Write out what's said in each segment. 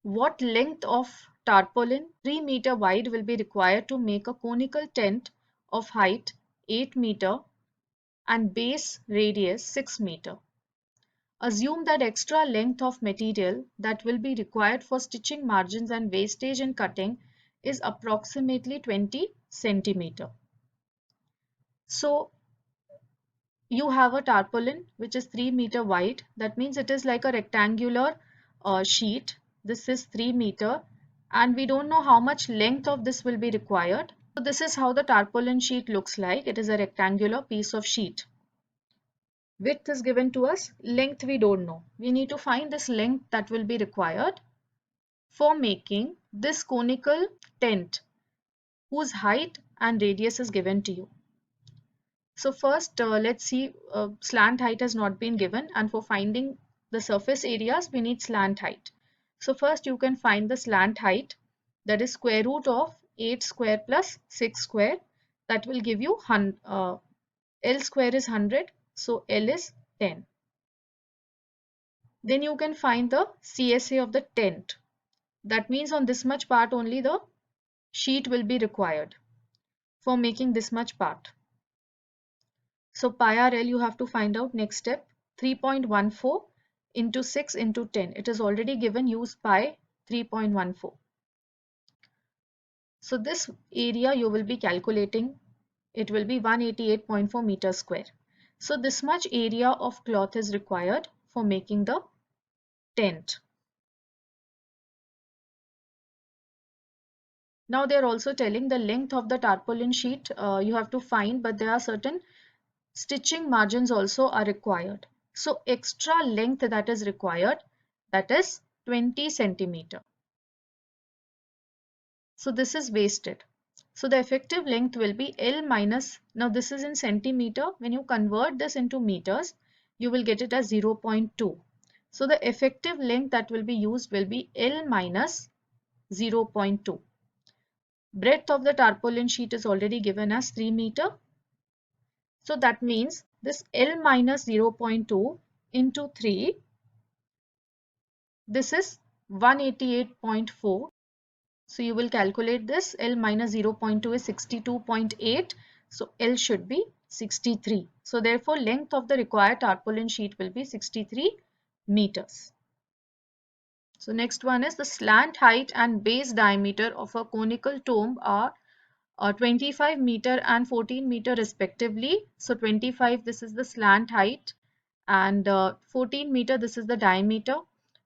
What length of tarpaulin 3 meter wide will be required to make a conical tent of height 8 meter and base radius 6 meter? Assume that extra length of material that will be required for stitching margins and wastage in cutting is approximately 20 centimeter. So you have a tarpaulin which is 3 meter wide. That means it is like a rectangular sheet. This is 3 meter and we don't know how much length of this will be required. So this is how the tarpaulin sheet looks like. It is a rectangular piece of sheet. Width is given to us, length we don't know. We need to find this length that will be required for making this conical tent whose height and radius is given to you. So first let's see, slant height has not been given, and for finding the surface areas we need slant height. So first you can find the slant height, that is square root of 8 square plus 6 square, that will give you L square is 100, so L is 10. Then you can find the CSA of the tent. That means on this much part only the sheet will be required for making this much part. So pi r L you have to find out. Next step, 3.14 into 6 into 10. It is already given, use pi 3.14. So this area you will be calculating, it will be 188.4 meters square. So this much area of cloth is required for making the tent. Now they are also telling the length of the tarpaulin sheet you have to find, but there are certain stitching margins also are required. So extra length that is required, that is 20 centimeter. So this is wasted. So the effective length will be L minus, now this is in centimeter. When you convert this into meters, you will get it as 0.2. So the effective length that will be used will be L minus 0.2. Breadth of the tarpaulin sheet is already given as 3 meter. So that means this L minus 0.2 into 3, this is 188.4. So you will calculate this. L minus 0.2 is 62.8. So L should be 63. So therefore length of the required tarpaulin sheet will be 63 meters. So next one is the slant height and base diameter of a conical tomb are 25 meter and 14 meter respectively. So 25, this is the slant height, and 14 meter, this is the diameter.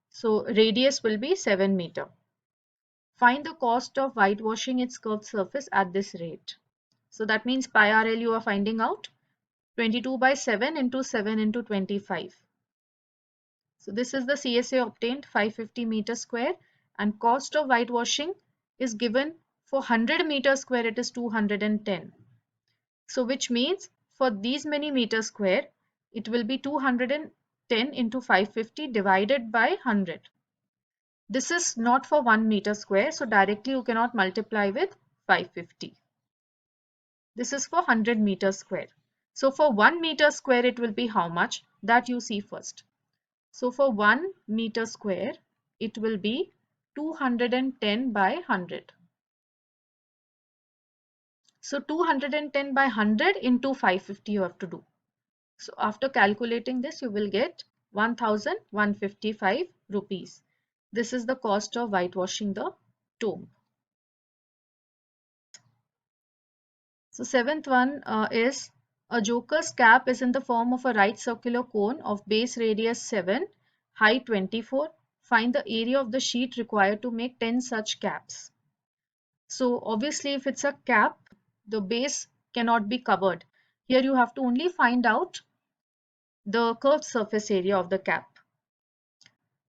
So radius will be 7 meter. Find the cost of whitewashing its curved surface at this rate. So that means pi r L you are finding out, 22 by 7 into 7 into 25. So this is the CSA obtained, 550 meter square, and cost of whitewashing is given for 100 meter square, it is 210. So which means for these many meter square, it will be 210 into 550 divided by 100. This is not for 1 meter square, so directly you cannot multiply with 550. This is for 100 meter square. So for 1 meter square, it will be how much? That you see first. So for 1 meter square, it will be 210 by 100. So 210 by 100 into 550 you have to do. So after calculating this, you will get 1155 rupees. This is the cost of whitewashing the tomb. So seventh one is a joker's cap is in the form of a right circular cone of base radius 7, height 24. Find the area of the sheet required to make 10 such caps. So obviously if it's a cap, the base cannot be covered. Here you have to only find out the curved surface area of the cap.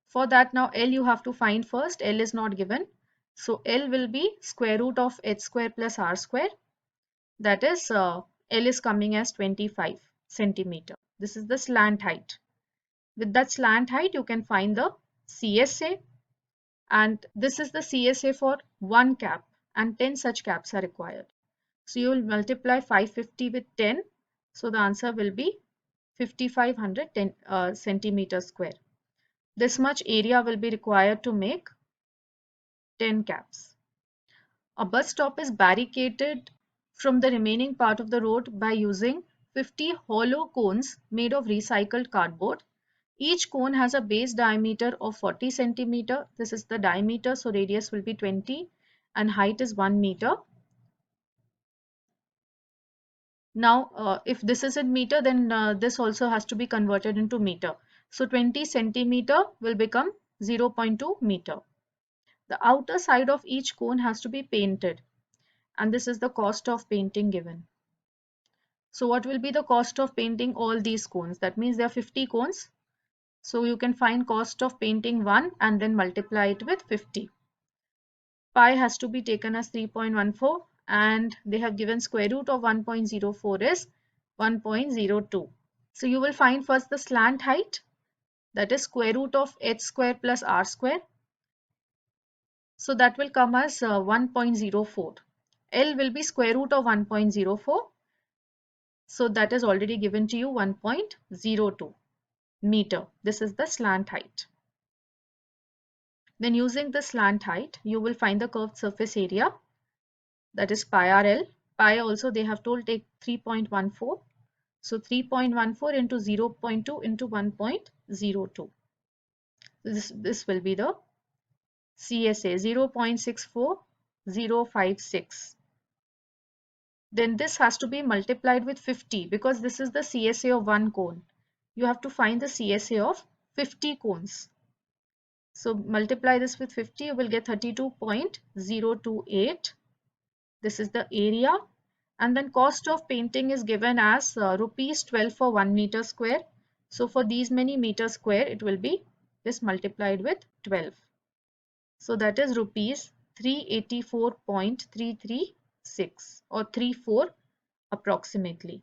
For that, now L you have to find first. L is not given. So L will be square root of h square plus r square. That is L is coming as 25 centimeter. This is the slant height. With that slant height, you can find the CSA, and this is the CSA for one cap, and 10 such caps are required. So you will multiply 550 with 10. So the answer will be 5500 centimeter square. This much area will be required to make 10 caps. A bus stop is barricaded from the remaining part of the road by using 50 hollow cones made of recycled cardboard. Each cone has a base diameter of 40 centimeter. This is the diameter, so radius will be 20 and height is 1 meter. Now, if this is in meter, then this also has to be converted into meter. So 20 centimeter will become 0.2 meter. The outer side of each cone has to be painted, and this is the cost of painting given. So what will be the cost of painting all these cones? That means there are 50 cones. So you can find cost of painting one and then multiply it with 50. Pi has to be taken as 3.14 and they have given square root of 1.04 is 1.02. So you will find first the slant height, that is square root of h square plus r square. So that will come as 1.04. L will be square root of 1.04. So that is already given to you 1.02 meter. This is the slant height. Then using the slant height, you will find the curved surface area, that is pi RL. Pi also they have told take 3.14. So 3.14 into 0.2 into 1.02. This will be the CSA 0.64056. Then this has to be multiplied with 50 because this is the CSA of one cone. You have to find the CSA of 50 cones. So multiply this with 50, you will get 32.028. This is the area. And then cost of painting is given as rupees 12 for 1 meter square. So for these many meters square, it will be this multiplied with 12. So that is rupees 384.336 or 34 approximately.